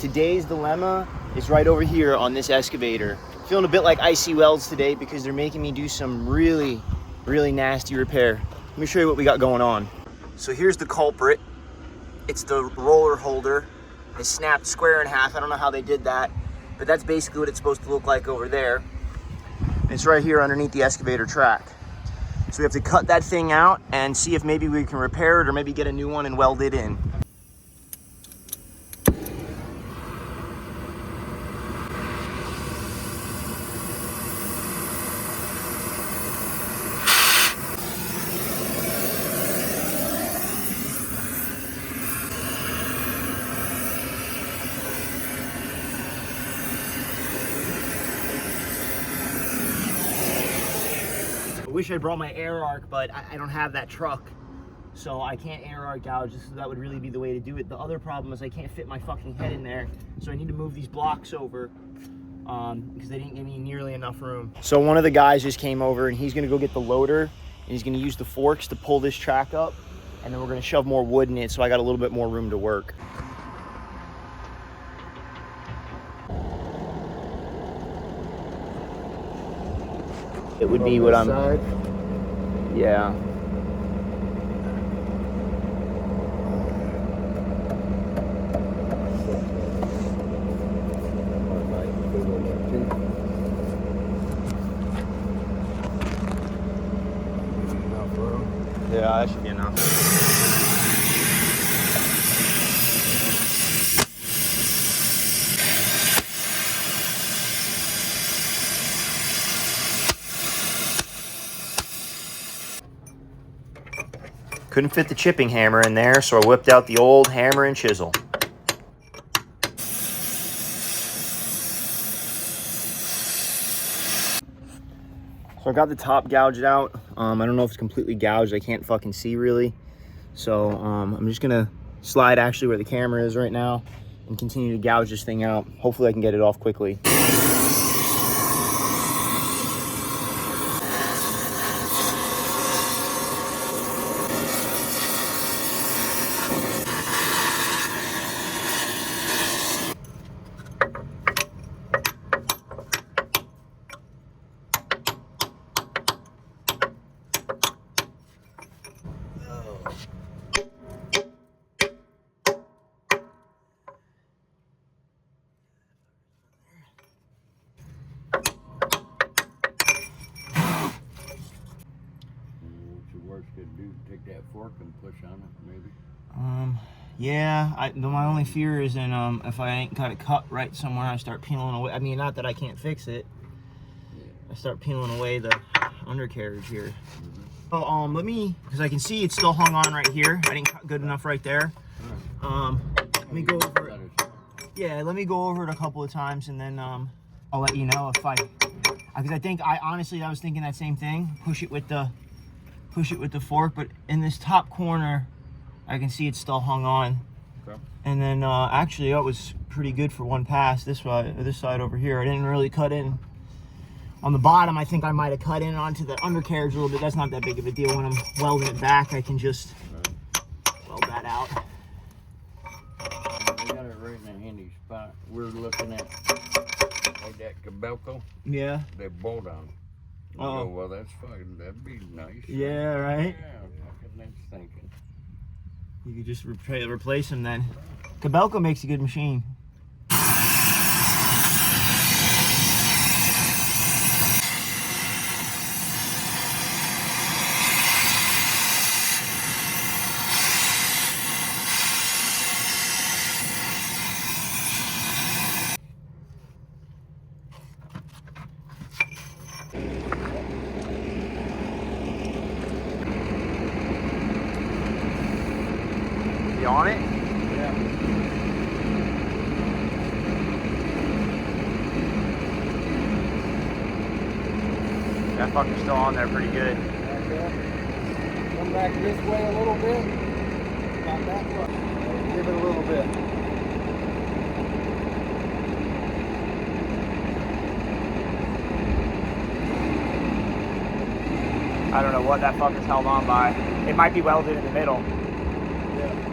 Today's dilemma is right over here on this excavator. Feeling a bit like icy welds today because they're making me do some really nasty repair. Let me show you what we got going on. So here's the culprit. It's the roller holder. It snapped square in half. I don't know how they did that, but that's basically what it's supposed to look like over there. It's right here underneath the excavator track. So we have to cut that thing out and see if maybe we can repair it or maybe get a new one and weld it in. I wish I brought my air arc, but I don't have that truck, so I can't air arc gouge. So that would really be the way to do it. The other problem is I can't fit my fucking head in there, so I need to move these blocks over because they didn't give me nearly enough room. So one of the guys just came over and he's gonna go get the loader and he's gonna use the forks to pull this track up, and then we're gonna shove more wood in it so I got a little bit more room to work. It would be what I'm. Yeah. Yeah, that should be enough. Couldn't fit the chipping hammer in there, so I whipped out the old hammer and chisel. So I got the top gouged out. I don't know if it's completely gouged. I can't fucking see really. So I'm just gonna slide actually where the camera is right now and continue to gouge this thing out. Hopefully I can get it off quickly. Could do take that fork and push on it, maybe. Yeah. My only fear is in if I ain't got it cut right somewhere, I start peeling away. I mean, not that I can't fix it. Yeah. I start peeling away the undercarriage here. So let me, because I can see it's still hung on right here. I didn't cut good enough right there. Let me go over it. Yeah, let me go over it a couple of times and then I'll let you know if because I think honestly I was thinking that same thing. Push it with the fork, but in this top corner I can see it's still hung on. Okay. And then actually that was pretty good for one pass. This side over here I didn't really cut in. On the bottom I think I might have cut in onto the undercarriage a little bit. That's not that big of a deal. When I'm welding it back I can just weld that out. We got it right in a handy spot. We're looking at like that Cabelco. Yeah. They bolt on. Oh, well, that's fine. That'd be nice. Yeah, right? Yeah, that's thinking. You could just replace them then. Cabelco makes a good machine. You on it? Yeah. That fucker's still on there pretty good. Come back this way a little bit. Not that way. Give it a little bit. I don't know what that fucker's held on by. It might be welded in the middle. Yeah.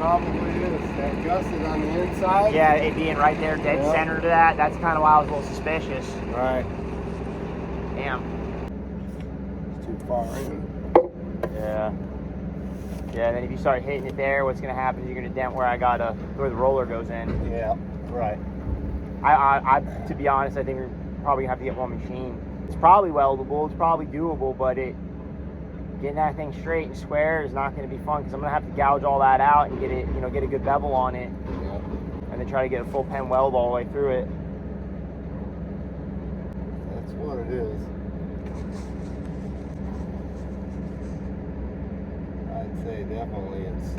probably is. That gusset on the inside. Yeah, it being right there, dead center to that. That's kind of why I was a little suspicious. Right. Damn. It's too far in. Yeah. Yeah, and then if you start hitting it there, what's gonna happen is you're gonna dent where where the roller goes in. Yeah. Right. I to be honest, I think we're probably gonna have to get one machine. It's probably weldable. It's probably doable, but getting that thing straight and square is not going to be fun because I'm going to have to gouge all that out and get it, get a good bevel on it, and then try to get a full pen weld all the way through it. That's what it is. I'd say definitely it's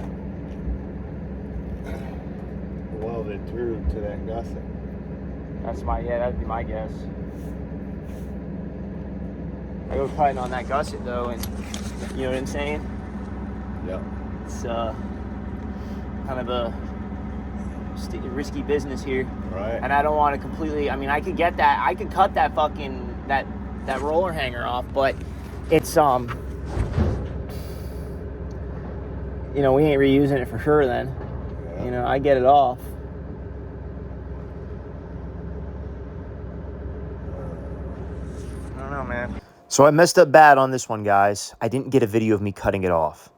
welded through to that gusset. That'd be my guess. I go cutting on that gusset though, and you know what I'm saying? Yep. It's kind of a risky business here. Right. And I don't want to completely, I mean, I could get that, I could cut that fucking, that roller hanger off, but it's, we ain't reusing it for sure then. Yeah. I get it off. I don't know, man. So I messed up bad on this one, guys. I didn't get a video of me cutting it off.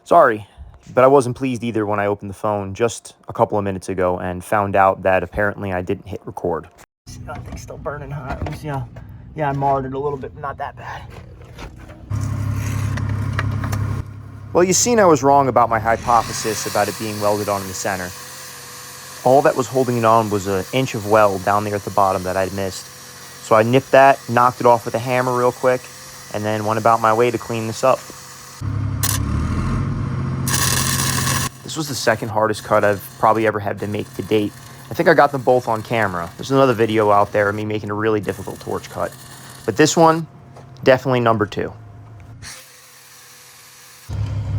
Sorry, but I wasn't pleased either when I opened the phone just a couple of minutes ago and found out that apparently I didn't hit record. That thing's still burning hot. Let me see how, yeah, I marred it a little bit, but not that bad. Well, you seen I was wrong about my hypothesis about it being welded on in the center. All that was holding it on was an inch of weld down there at the bottom that I'd missed. So I nipped that, knocked it off with a hammer real quick, and then went about my way to clean this up. This was the second hardest cut I've probably ever had to make to date. I think I got them both on camera. There's another video out there of me making a really difficult torch cut. But this one, definitely number 2.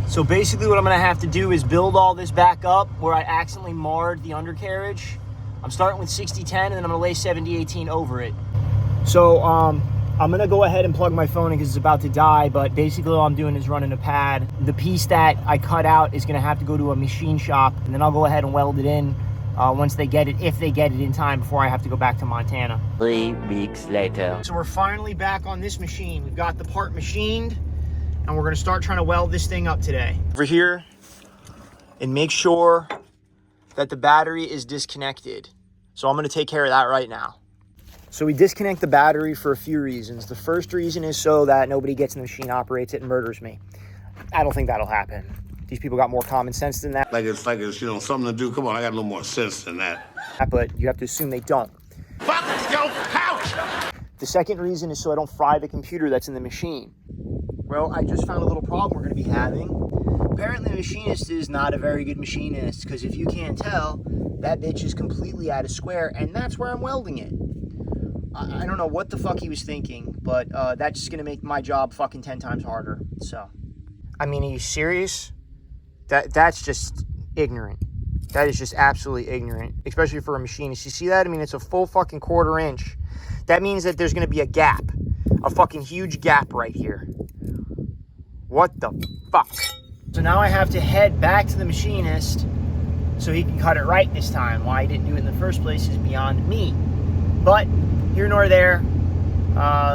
So basically what I'm gonna have to do is build all this back up where I accidentally marred the undercarriage. I'm starting with 60-10 and then I'm gonna lay 70-18 over it. So I'm gonna go ahead and plug my phone in because it's about to die, but basically all I'm doing is running a pad. The piece that I cut out is gonna have to go to a machine shop, and then I'll go ahead and weld it in once they get it, if they get it in time before I have to go back to Montana. 3 weeks later. So we're finally back on this machine. We've got the part machined, and we're gonna start trying to weld this thing up today. Over here, and make sure that the battery is disconnected. So I'm gonna take care of that right now. So we disconnect the battery for a few reasons. The first reason is so that nobody gets in the machine, operates it, and murders me. I don't think that'll happen. These people got more common sense than that. Like it's something to do. Come on, I got a little more sense than that. But you have to assume they don't. Fuck your couch! The second reason is so I don't fry the computer that's in the machine. Well, I just found a little problem we're gonna be having. Apparently the Machinist is not a very good machinist, because if you can't tell, that bitch is completely out of square, and that's where I'm welding it. I don't know what the fuck he was thinking, but that's just gonna make my job fucking 10 times harder. So, I mean, are you serious? That's just ignorant. That is just absolutely ignorant, especially for a machinist. You see that? I mean, it's a full fucking 1/4 inch. That means that there's gonna be a gap, a fucking huge gap right here. What the fuck? So now I have to head back to the machinist so he can cut it right this time. Why he didn't do it in the first place is beyond me. But here nor there,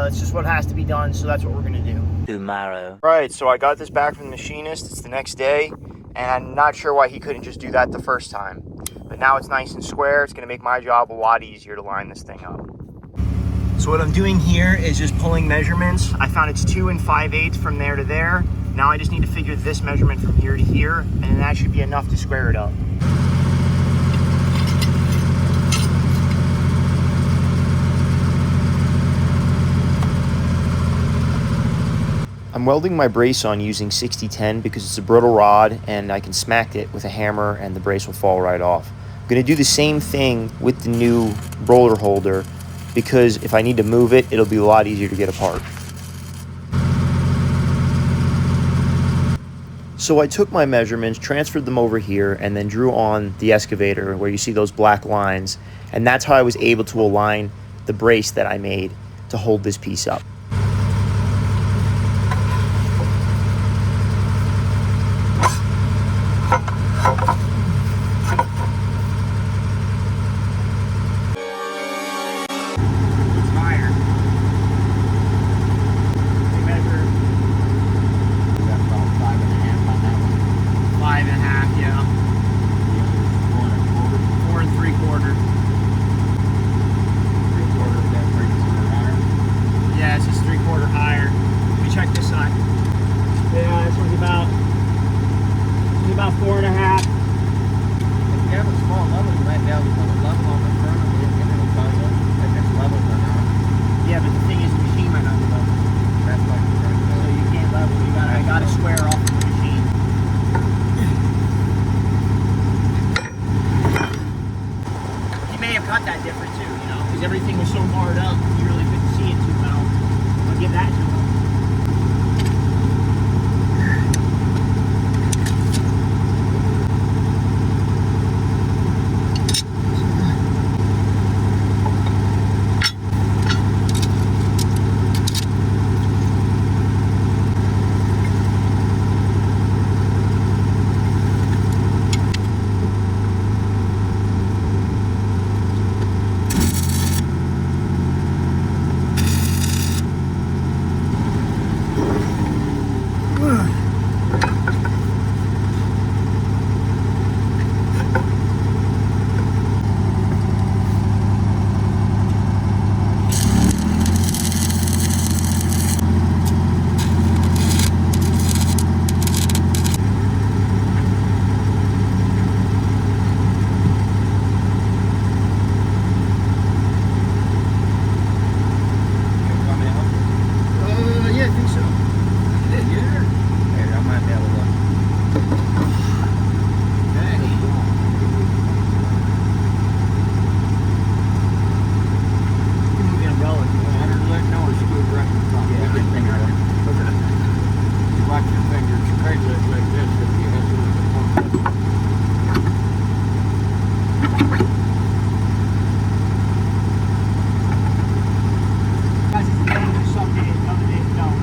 it's just what has to be done, so that's what we're gonna do. Tomorrow. Right, so I got this back from the machinist. It's the next day, and I'm not sure why he couldn't just do that the first time. But now it's nice and square. It's gonna make my job a lot easier to line this thing up. So what I'm doing here is just pulling measurements. I found it's 2 5/8 from there to there. Now I just need to figure this measurement from here to here, and then that should be enough to square it up. I'm welding my brace on using 60-10 because it's a brittle rod and I can smack it with a hammer and the brace will fall right off. I'm going to do the same thing with the new roller holder because if I need to move it, it'll be a lot easier to get apart. So I took my measurements, transferred them over here, and then drew on the excavator where you see those black lines, and that's how I was able to align the brace that I made to hold this piece up. 3/4. 3/4 that brings it higher. Yeah, this is 3/4 higher. Let me check this side. Yeah, this one's about 4.5. If you have a small level, you might be able to put a level on the front of it and it'll tell you if it's level or not. Yeah, but the thing is, the machine might not be level. That's what you're trying to So do. you can't level. I gotta square off the machine. He may have cut that different too, you know, because everything was so marred up, you really couldn't see it too well. I'll give that to him. Yeah, I think so. Here, I might be able to. Move the umbrella. No, it's screwed right in the top. Yeah, Good thing I didn't. You watch your fingers straight like this if you hit it with the fork. Guys, it's dangerous some days, other days don't.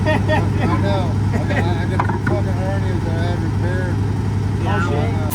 I know. I got 2 fucking hernias that I had repaired. Yeah, So, well,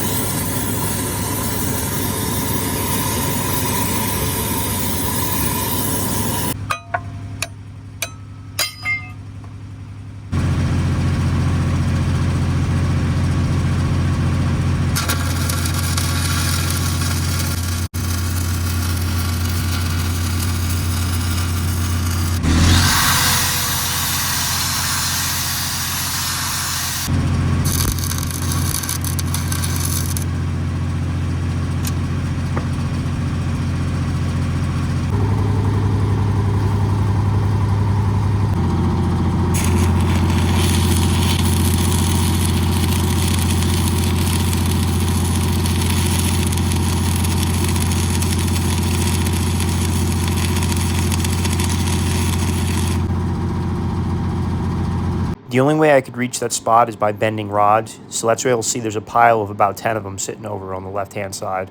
The only way I could reach that spot is by bending rods, so that's where you'll see there's a pile of about 10 of them sitting over on the left-hand side.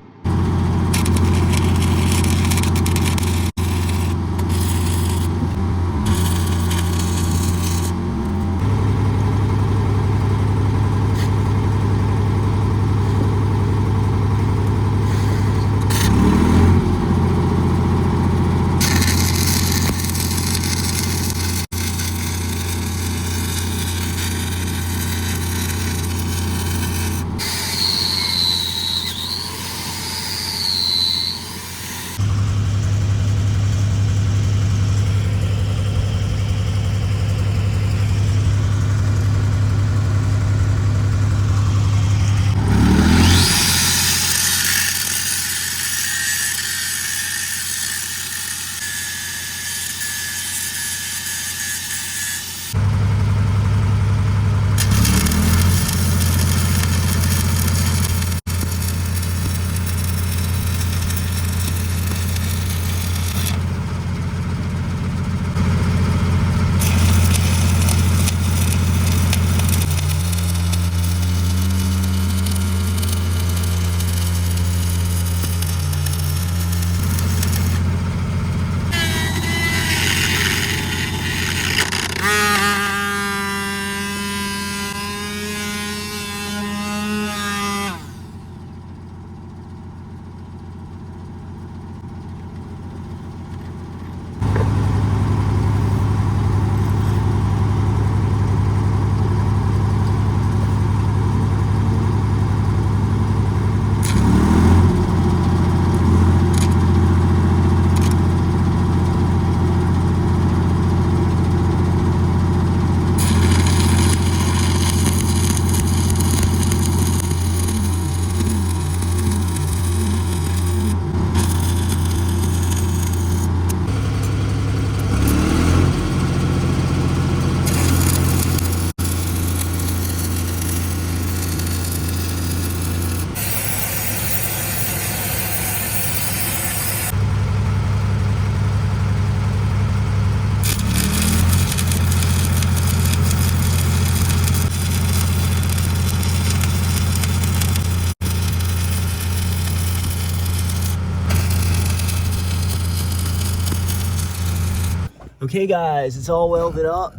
Okay guys, it's all welded up.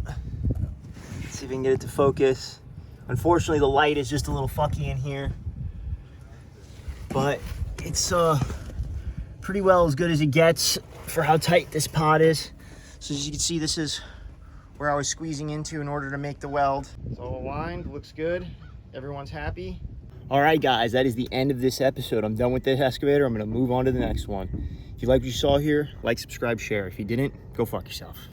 Let's see if we can get it to focus. Unfortunately, the light is just a little fucky in here, but it's pretty well as good as it gets for how tight this pod is. So as you can see, this is where I was squeezing into in order to make the weld. It's all aligned, looks good. Everyone's happy. All right guys, that is the end of this episode. I'm done with this excavator. I'm gonna move on to the next one. If you like what you saw here, like, subscribe, share. If you didn't, go fuck yourself.